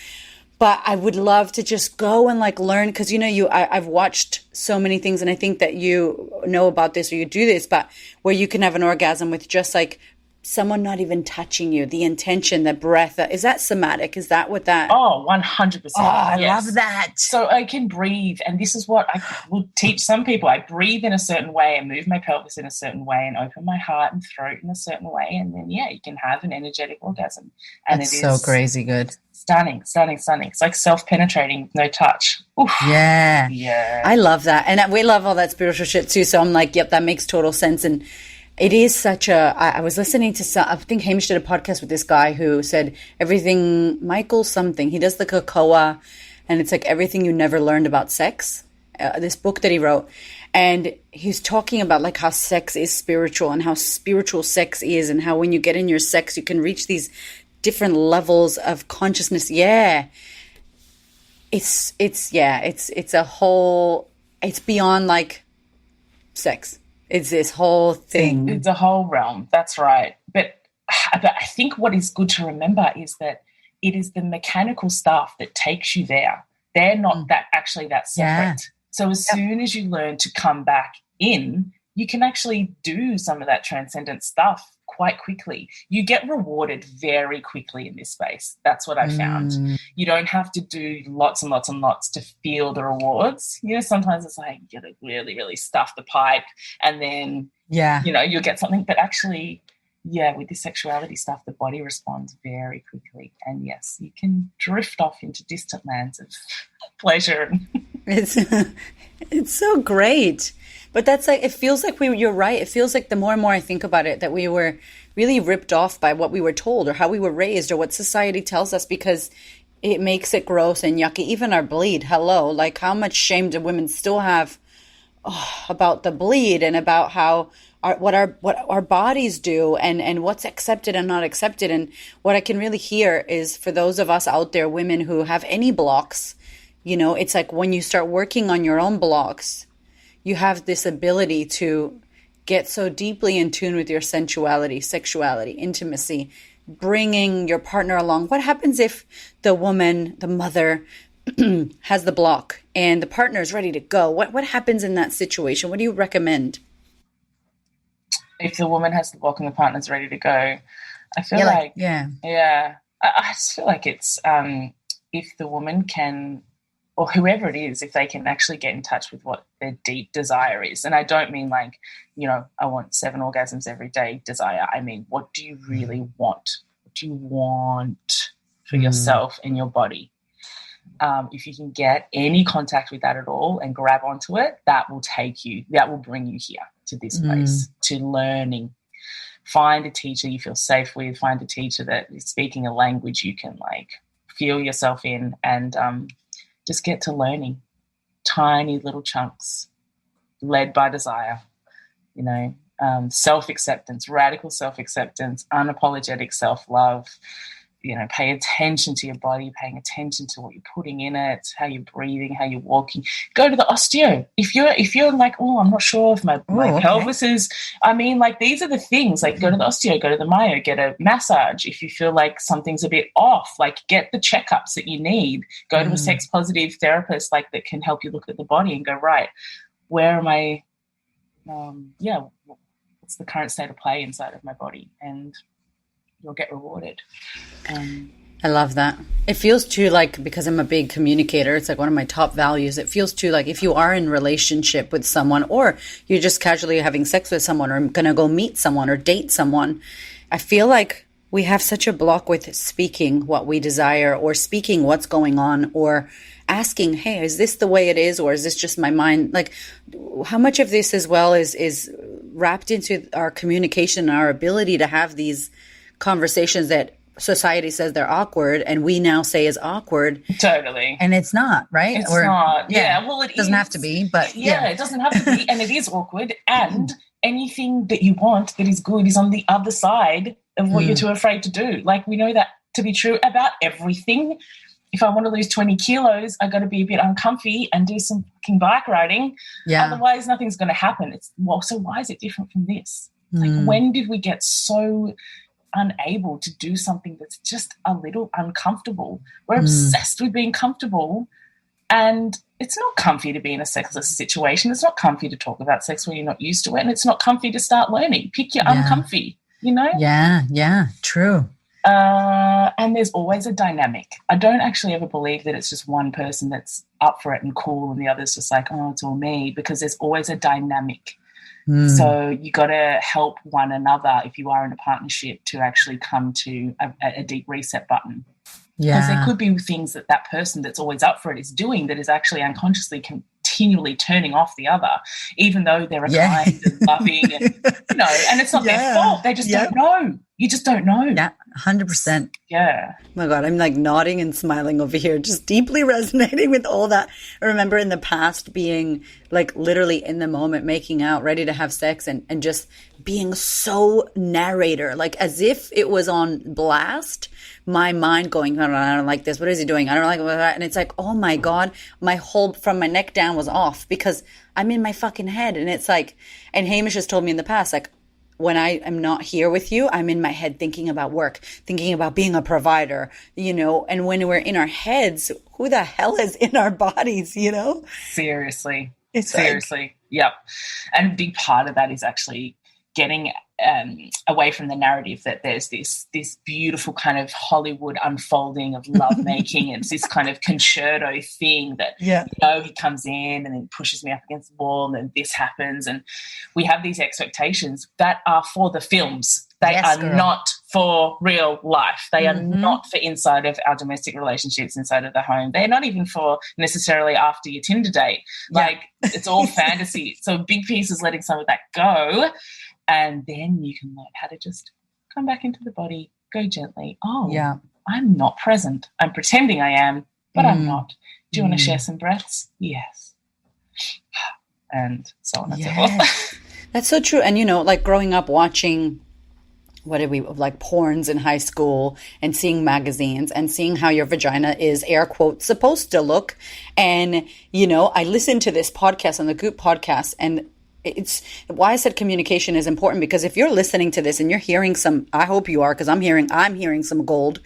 But I would love to just go and like learn, because I've watched so many things, and I think that you know about this or you do this, but where you can have an orgasm with just like someone not even touching you, the intention, the breath. Is that somatic? Is that what that? Oh, 100%. Oh, I love that. So I can breathe, and this is what I will teach some people. I breathe in a certain way and move my pelvis in a certain way and open my heart and throat in a certain way, and then you can have an energetic orgasm. And it's so crazy good. Stunning. It's like self-penetrating, no touch. Oof. Yeah. I love that. And we love all that spiritual shit too. So I'm like, yep, that makes total sense. And it is such I was listening to I think Hamish did a podcast with this guy who said everything, Michael something. He does the cocoa, and it's like everything you never learned about sex. This book that he wrote. And he's talking about like how sex is spiritual and how spiritual sex is, and how when you get in your sex, you can reach these different levels of consciousness. Yeah. It's a whole, it's beyond like sex. It's this whole thing. It's a whole realm. That's right. But I think what is good to remember is that it is the mechanical stuff that takes you there. They're not that separate. Yeah. So as soon as you learn to come back in, you can actually do some of that transcendent stuff quite quickly. You get rewarded very quickly in this space. That's what I found. You don't have to do lots and lots and lots to feel the rewards. Sometimes it's like you gotta really, really stuff the pipe, and then you'll get something. But actually, with the sexuality stuff, the body responds very quickly. And yes, you can drift off into distant lands of pleasure. It's so great. But that's like, it feels like you're right. It feels like the more and more I think about it, that we were really ripped off by what we were told or how we were raised or what society tells us, because it makes it gross and yucky. Even our bleed. Hello. Like, how much shame do women still have about the bleed, and about how what our bodies do, and what's accepted and not accepted. And what I can really hear is, for those of us out there, women who have any blocks, it's like when you start working on your own blocks, you have this ability to get so deeply in tune with your sensuality, sexuality, intimacy, bringing your partner along. What happens if the woman, the mother, has the block and the partner is ready to go? What happens in that situation? What do you recommend? If the woman has the block and the partner's ready to go, I feel I just feel like it's if the woman can, or whoever it is, if they can actually get in touch with what their deep desire is. And I don't mean like, I want 7 orgasms every day desire. I mean, what do you really want? What do you want for yourself and your body? If you can get any contact with that at all and grab onto it, that will bring you here to this place, to learning. Find a teacher you feel safe with. Find a teacher that is speaking a language you can like feel yourself in, and just get to learning tiny little chunks led by desire, self-acceptance, radical self-acceptance, unapologetic self-love, pay attention to your body, paying attention to what you're putting in it, how you're breathing, how you're walking. Go to the osteo. If you're like, I'm not sure if my pelvis is, these are the things, like go to the osteo, go to the myo, get a massage. If you feel like something's a bit off, like get the checkups that you need. Go to a sex positive therapist, like that can help you look at the body and go, right, where am I what's the current state of play inside of my body, and you'll get rewarded. I love that. It feels too like, because I'm a big communicator, it's like one of my top values. It feels too like if you are in relationship with someone, or you're just casually having sex with someone, or going to go meet someone or date someone, I feel like we have such a block with speaking what we desire, or speaking what's going on, or asking, hey, is this the way it is, or is this just my mind? Like, how much of this as well is wrapped into our communication and our ability to have these conversations that society says they're awkward, and we now say is awkward. Totally. And it's not, right? It's not. Yeah. Well, it doesn't have to be, but it doesn't have to be. And it is awkward. And anything that you want that is good is on the other side of what you're too afraid to do. Like, we know that to be true about everything. If I want to lose 20 kilos, I got to be a bit uncomfy and do some fucking bike riding. Yeah. Otherwise, nothing's going to happen. So why is it different from this? Like, when did we get so unable to do something that's just a little uncomfortable? We're obsessed with being comfortable, and it's not comfy to be in a sexless situation. It's not comfy to talk about sex when you're not used to it, and it's not comfy to start learning. Pick your uncomfy, you know? Yeah, true. And there's always a dynamic. I don't actually ever believe that it's just one person that's up for it and cool and the other's just like, oh, it's all me, because there's always a dynamic. So you got to help one another if you are in a partnership to actually come to a deep reset button. Yeah. Because there could be things that person that's always up for it is doing that is actually unconsciously continually turning off the other, even though they're kind and loving, and and it's not their fault. They just don't know. You just don't know. Yeah, 100%. Yeah. Oh my God, I'm like nodding and smiling over here, just deeply resonating with all that. I remember in the past being like literally in the moment, making out, ready to have sex, and just being so narrator, like as if it was on blast, my mind going, I don't like this. What is he doing? I don't like that. And it's like, oh my God, my whole, from my neck down was off because I'm in my fucking head. And it's like, and Hamish has told me in the past, like, when I am not here with you, I'm in my head thinking about work, thinking about being a provider, and when we're in our heads, who the hell is in our bodies, Seriously. Yep. And a big part of that is actually getting away from the narrative that there's this beautiful kind of Hollywood unfolding of lovemaking. And it's this kind of concerto thing that, he comes in and then pushes me up against the wall and then this happens. And we have these expectations that are for the films. They are not for real life. They are not for inside of our domestic relationships, inside of the home. They're not even for necessarily after your Tinder date. Like, it's all fantasy. So a big piece is letting some of that go. And then you can learn how to just come back into the body, go gently. Oh, I'm not present. I'm pretending I am, but I'm not. Do you want to share some breaths? Yes. And so on and so forth. That's so true. And, like growing up watching, like porns in high school and seeing magazines and seeing how your vagina is air quotes supposed to look. And, I listened to this podcast on the Goop podcast, and it's why I said communication is important, because if you're listening to this and you're hearing I hope you are, because I'm hearing some gold,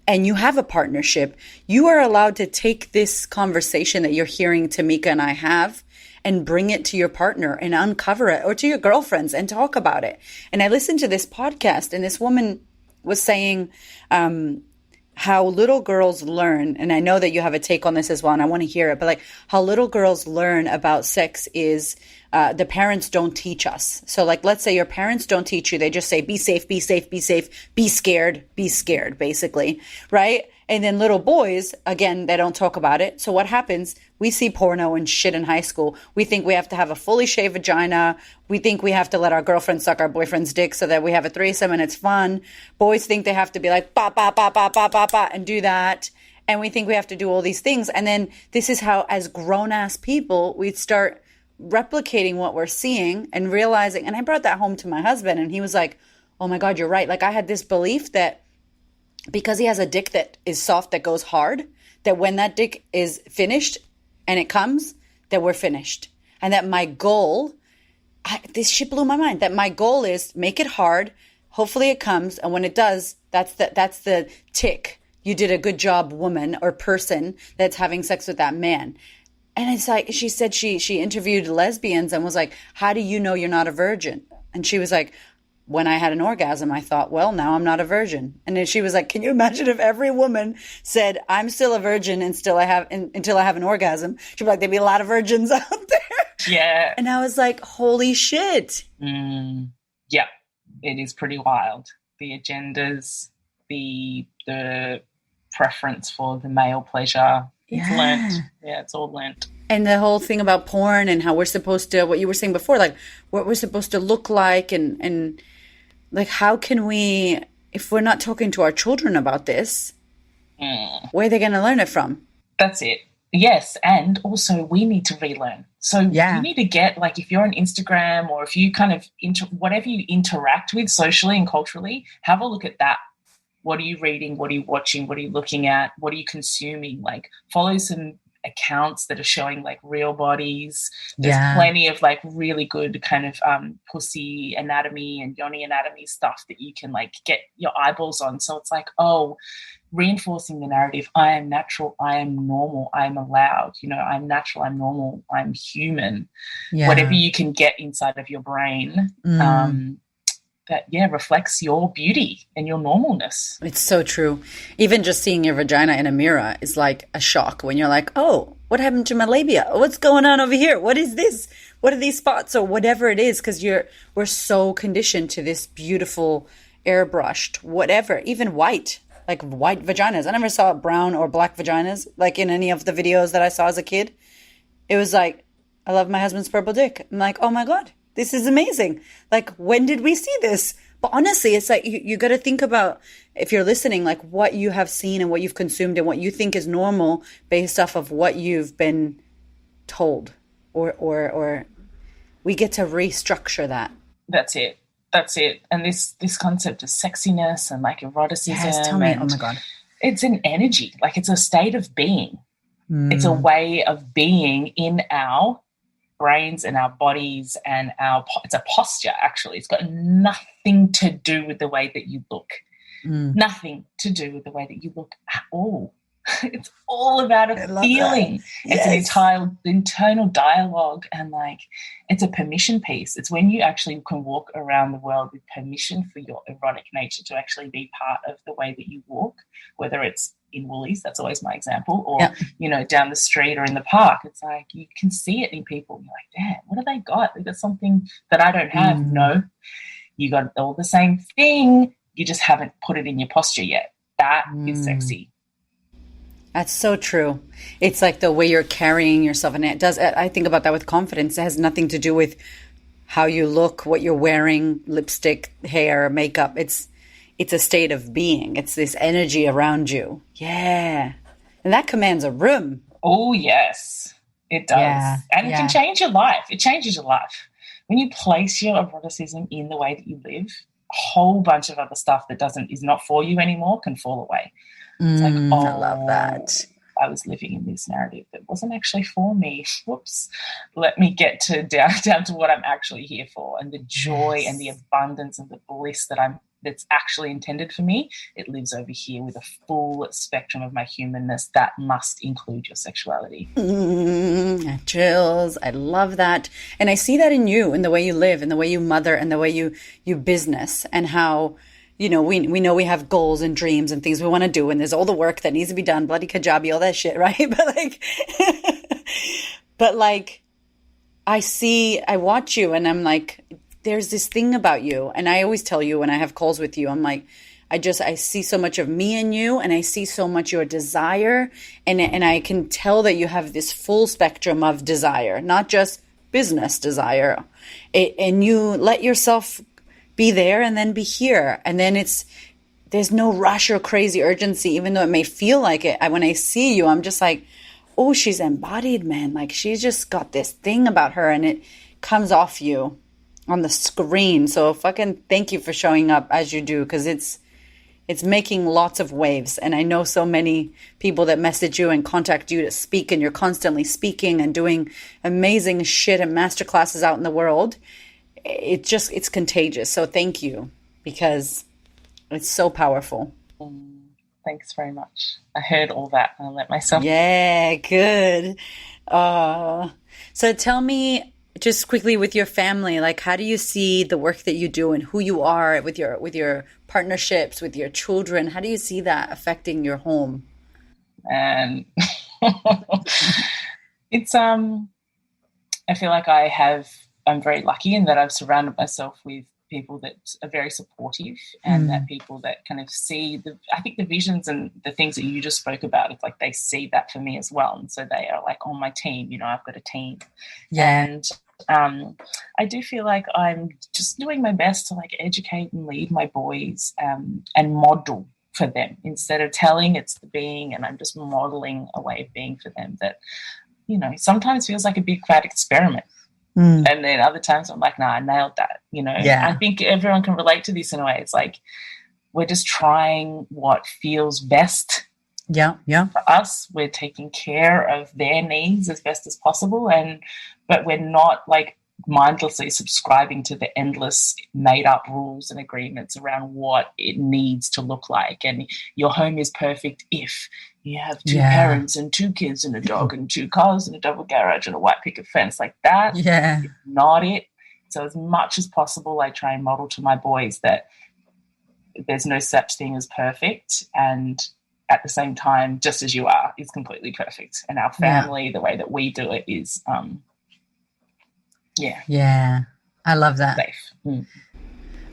and you have a partnership, you are allowed to take this conversation that you're hearing Tamica and I have and bring it to your partner and uncover it, or to your girlfriends and talk about it. And I listened to this podcast, and this woman was saying, how little girls learn, and I know that you have a take on this as well, and I want to hear it, but like how little girls learn about sex is the parents don't teach us. So like, let's say your parents don't teach you. They just say, be safe, be safe, be safe, be scared, basically, right? And then little boys, again, they don't talk about it. So what happens? We see porno and shit in high school. We think we have to have a fully shaved vagina. We think we have to let our girlfriend suck our boyfriend's dick so that we have a threesome and it's fun. Boys think they have to be like, ba, ba, ba, ba, ba, ba, ba, and do that. And we think we have to do all these things. And then this is how, as grown-ass people, we start replicating what we're seeing and realizing. And I brought that home to my husband, and he was like, oh my God, you're right. Like, I had this belief that because he has a dick that is soft, that goes hard, that when that dick is finished and it comes, that we're finished. And that my goal, this shit blew my mind, that my goal is make it hard. Hopefully it comes. And when it does, that's the tick. You did a good job, woman or person that's having sex with that man. And it's like, she said she interviewed lesbians and was like, how do you know you're not a virgin? And she was like, when I had an orgasm, I thought, well, now I'm not a virgin. And then she was like, can you imagine if every woman said, I'm still a virgin and until I have an orgasm? She'd be like, there'd be a lot of virgins out there. Yeah. And I was like, holy shit. Yeah, it is pretty wild. The agendas, the preference for the male pleasure. It's learnt. Yeah, it's all learnt. And the whole thing about porn and how we're supposed to, what you were saying before, like what we're supposed to look like and like, how can we, if we're not talking to our children about this, where are they going to learn it from? That's it. Yes. And also we need to relearn. So you need to get, like, if you're on Instagram or if you kind of, whatever you interact with socially and culturally, have a look at that. What are you reading? What are you watching? What are you looking at? What are you consuming? Like, follow some accounts that are showing like real bodies. There's plenty of like really good kind of pussy anatomy and yoni anatomy stuff that you can like get your eyeballs on. So it's like, oh, reinforcing the narrative, I am natural, I am normal, I am allowed, you know, I'm natural, I'm normal, I'm human. Whatever you can get inside of your brain that reflects your beauty and your normalness. It's so true. Even just seeing your vagina in a mirror is like a shock when you're like, oh, what happened to my labia? What's going on over here? What is this? What are these spots or whatever it is? Because we're so conditioned to this beautiful airbrushed, whatever, even white, like white vaginas. I never saw brown or black vaginas like in any of the videos that I saw as a kid. It was like, I love my husband's purple dick. I'm like, oh my God. This is amazing. Like, when did we see this? But honestly, it's like you got to think about, if you're listening, like what you have seen and what you've consumed and what you think is normal based off of what you've been told, or we get to restructure that. That's it. And this concept of sexiness and like eroticism. Yes, tell me. Oh my God. It's an energy. Like, it's a state of being. It's a way of being in our brains and our bodies and it's a posture, actually. It's got nothing to do with the way that you look. Nothing to do with the way that you look at all. It's all about a feeling. It's an entire internal dialogue, and like, it's a permission piece. It's when you actually can walk around the world with permission for your erotic nature to actually be part of the way that you walk, whether it's in Woolies, that's always my example, or, you know, down the street or in the park. It's like, you can see it in people. You're like, damn, what have they got? They've got something that I don't have. No, you got all the same thing. You just haven't put it in your posture yet. That is sexy. That's so true. It's like the way you're carrying yourself. And it does, I think about that with confidence. It has nothing to do with how you look, what you're wearing, lipstick, hair, makeup. It's a state of being. It's this energy around you. Yeah. And that commands a room. Oh, yes, it does. Yeah. And it can change your life. It changes your life. When you place your eroticism in the way that you live, a whole bunch of other stuff that is not for you anymore can fall away. It's like, oh, I love that. I was living in this narrative that wasn't actually for me. Whoops. Let me get down to what I'm actually here for, and the joy and the abundance and the bliss that's actually intended for me. It lives over here with a full spectrum of my humanness that must include your sexuality. Chills. I love that. And I see that in you, in the way you live, in the way you mother, and the way you business, and how, you know, we know we have goals and dreams and things we want to do, and there's all the work that needs to be done, bloody kajabi, all that shit, right? But like, I watch you and I'm like, there's this thing about you. And I always tell you when I have calls with you, I'm like, I see so much of me in you, and I see so much your desire. And I can tell that you have this full spectrum of desire, not just business desire. And you let yourself be there and then be here. And then there's no rush or crazy urgency, even though it may feel like it. When I see you, I'm just like, oh, she's embodied, man. Like, she's just got this thing about her, and it comes off you on the screen. So fucking thank you for showing up as you do, because it's making lots of waves. And I know so many people that message you and contact you to speak, and you're constantly speaking and doing amazing shit and masterclasses out in the world. It's contagious. So thank you, because it's so powerful. Thanks very much. I heard all that and I let myself. Yeah, good. So tell me just quickly with your family, like how do you see the work that you do and who you are with your partnerships, with your children? How do you see that affecting your home? And it's I feel like I'm very lucky in that I've surrounded myself with people that are very supportive and that people that kind of see I think the visions and the things that you just spoke about, it's like they see that for me as well. And so they are like on my team, I've got a team. Yeah. And I do feel like I'm just doing my best to like educate and lead my boys and model for them instead of telling, it's the being, and I'm just modeling a way of being for them that, sometimes feels like a big fat experiment. And then other times I'm like, nah, I nailed that, Yeah. I think everyone can relate to this in a way. It's like we're just trying what feels best for us. We're taking care of their needs as best as possible, but we're not like mindlessly subscribing to the endless made-up rules and agreements around what it needs to look like. And your home is perfect if you have two parents and two kids and a dog and two cars and a double garage and a white picket fence. Like that is not it. So as much as possible, I try and model to my boys that there's no such thing as perfect, and at the same time, just as you are is completely perfect. And our family, the way that we do it is I love that. Safe.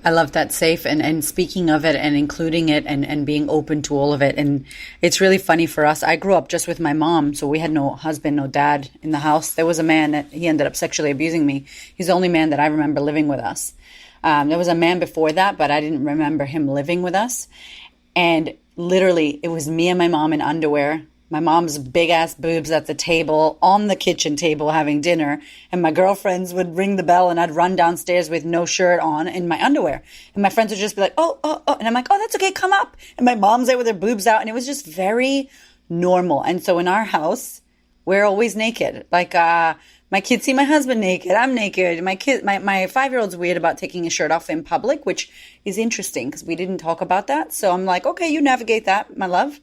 I love that, safe, and speaking of it and including it and being open to all of it. And it's really funny for us. I grew up just with my mom, so we had no husband, no dad in the house. There was a man that he ended up sexually abusing me. He's the only man that I remember living with us. There was a man before that, but I didn't remember him living with us. And literally, it was me and my mom in underwear. My mom's big ass boobs at the table, on the kitchen table having dinner. And my girlfriends would ring the bell and I'd run downstairs with no shirt on in my underwear. And my friends would just be like, oh. And I'm like, oh, that's okay, come up. And my mom's there with her boobs out. And it was just very normal. And so in our house, we're always naked. Like, my kids see my husband naked. I'm naked. My 5-year-old's weird about taking his shirt off in public, which is interesting because we didn't talk about that. So I'm like, okay, you navigate that, my love.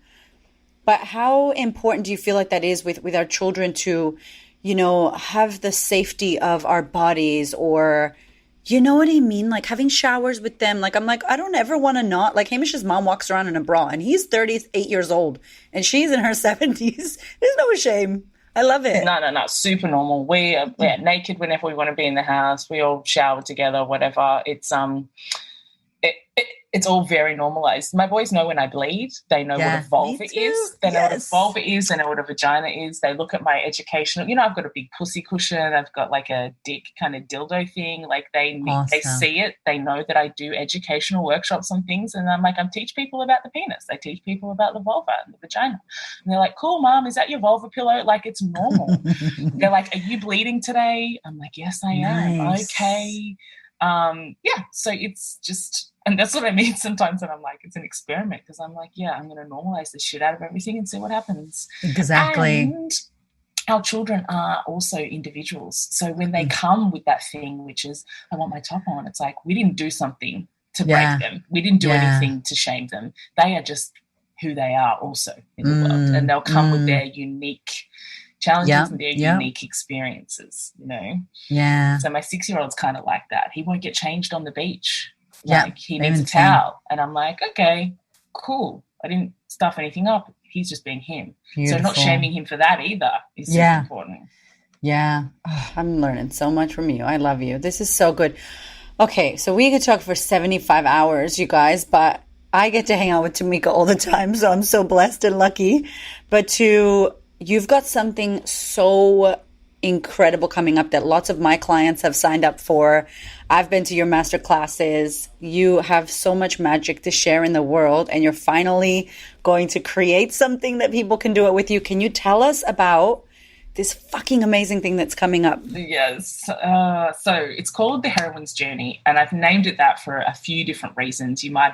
But how important do you feel like that is with our children to, have the safety of our bodies, or, you know what I mean? Like having showers with them. Like, I'm like, I don't ever want to not, like Hamish's mom walks around in a bra and he's 38 years old and she's in her 70s. There's no shame. I love it. No. Super normal. We're naked whenever we want to be in the house. We all shower together, whatever. It's all very normalized. My boys know when I bleed. They know what a vulva is. They know what a vulva is. They know what a vagina is. They look at my educational. I've got a big pussy cushion. I've got like a dick kind of dildo thing. Like they see it. They know that I do educational workshops on things. And I'm like, I teach people about the penis. I teach people about the vulva and the vagina. And they're like, cool, Mom, is that your vulva pillow? Like, it's normal. They're like, are you bleeding today? I'm like, yes, I am. Nice. Okay. So it's just, and that's what I mean sometimes, and I'm like, it's an experiment, because I'm like, I'm going to normalize the shit out of everything and see what happens. Exactly. And our children are also individuals. So when they come with that thing, which is, I want my top on, it's like, we didn't do something to break them. We didn't do anything to shame them. They are just who they are also in the world. And they'll come with their unique challenges and their unique experiences, Yeah. So my 6-year-old's kind of like that. He won't get changed on the beach. Like he needs a towel. And I'm like, okay, cool. I didn't stuff anything up. He's just being him. Beautiful. So not shaming him for that either is super important. Yeah. Oh, I'm learning so much from you. I love you. This is so good. Okay, so we could talk for 75 hours, you guys, but I get to hang out with Tamica all the time, so I'm so blessed and lucky. But you've got something so incredible coming up that lots of my clients have signed up for. I've been to your master classes. You have so much magic to share in the world, and you're finally going to create something that people can do it with you. Can you tell us about this fucking amazing thing that's coming up? Yes. So it's called The Heroine's Journey, and I've named it that for a few different reasons. You might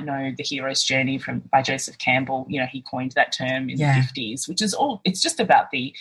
know The Hero's Journey by Joseph Campbell. He coined that term in the 50s, which is all, it's just about the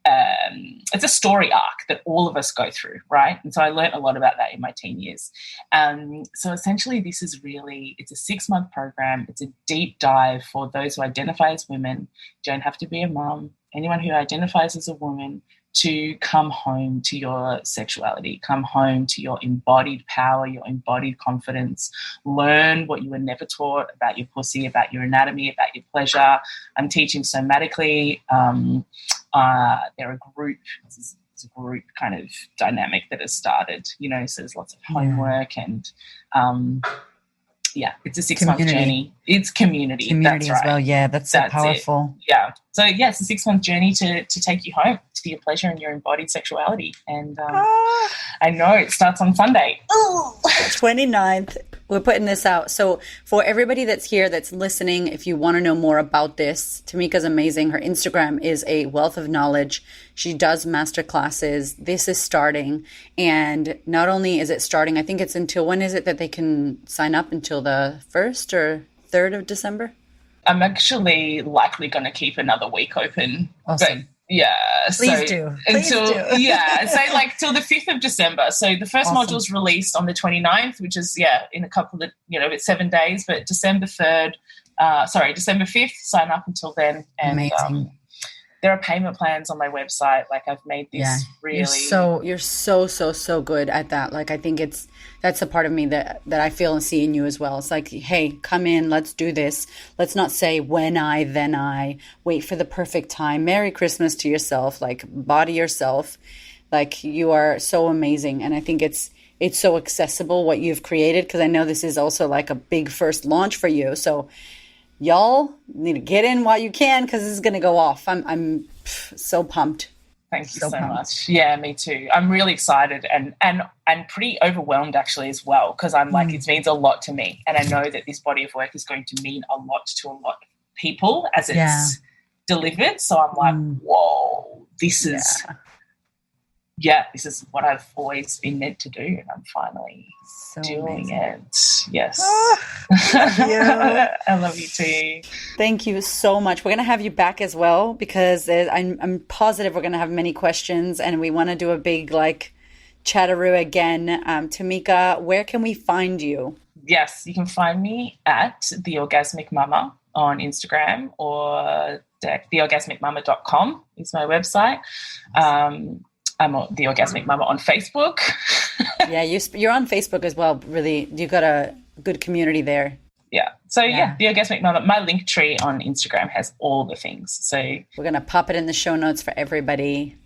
it's a story arc that all of us go through, right? And so I learned a lot about that in my teen years. So essentially it's a 6-month program. It's a deep dive for those who identify as women, don't have to be a mum, anyone who identifies as a woman, to come home to your sexuality, come home to your embodied power, your embodied confidence, learn what you were never taught about your pussy, about your anatomy, about your pleasure. I'm teaching somatically. They're a group. It's a group kind of dynamic that has started, so there's lots of homework and it's a 6-month journey. It's community. That's right. As well. Yeah, that's so powerful. It. Yeah. So, it's a 6-month journey to take you home to your pleasure and your embodied sexuality. And I know it starts on Sunday. 29th. We're putting this out. So for everybody that's here, that's listening, if you want to know more about this, Tamica's amazing. Her Instagram is a wealth of knowledge. She does master classes. This is starting. And not only is it starting, I think it's until, when is it that they can sign up? Until the 1st or 3rd of December? I'm actually likely going to keep another week open. Awesome. But yeah. Please do. Yeah. So till the 5th of December. So the first module's released on the 29th, which is, in a couple of, it's 7 days, but December 5th, sign up until then. And amazing. There are payment plans on my website. Like I've made this really. You're so good at that. Like I think that's a part of me that I feel and see in you as well. It's like, hey, come in, let's do this. Let's not say when then I, wait for the perfect time. Merry Christmas to yourself, like body yourself. Like you are so amazing. And I think it's so accessible what you've created, because I know this is also like a big first launch for you. So y'all need to get in while you can, because this is going to go off. I'm so pumped. Thank you so much. Yeah, me too. I'm really excited and pretty overwhelmed actually as well, because I'm like, it means a lot to me. And I know that this body of work is going to mean a lot to a lot of people as it's delivered. So I'm like, whoa, this is what I've always been meant to do. And I'm finally doing it. Yes. Love you. I love you too. Thank you so much. We're going to have you back as well, because I'm positive we're going to have many questions, and we want to do a big chatteroo again. Tamika, where can we find you? Yes, you can find me at The Orgasmic Mama on Instagram, or theorgasmicmama.com is my website. I'm The Orgasmic Mama on Facebook. Yeah, you're on Facebook as well. Really, you got a good community there. Yeah. So The Orgasmic Mama. My link tree on Instagram has all the things. So we're gonna pop it in the show notes for everybody.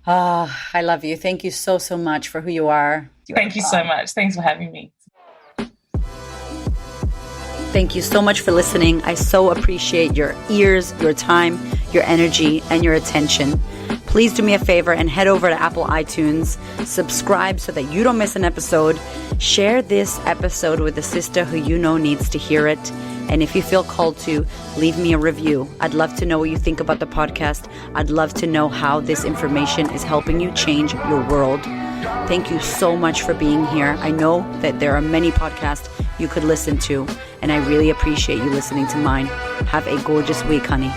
Oh, I love you. Thank you so much for who you are. Thank you so much. Thanks for having me. Thank you so much for listening. I so appreciate your ears, your time, your energy, and your attention. Please do me a favor and head over to Apple iTunes, subscribe so that you don't miss an episode, share this episode with a sister who you know needs to hear it, and if you feel called to, leave me a review. I'd love to know what you think about the podcast. I'd love to know how this information is helping you change your world. Thank you so much for being here. I know that there are many podcasts you could listen to, and I really appreciate you listening to mine. Have a gorgeous week, honey.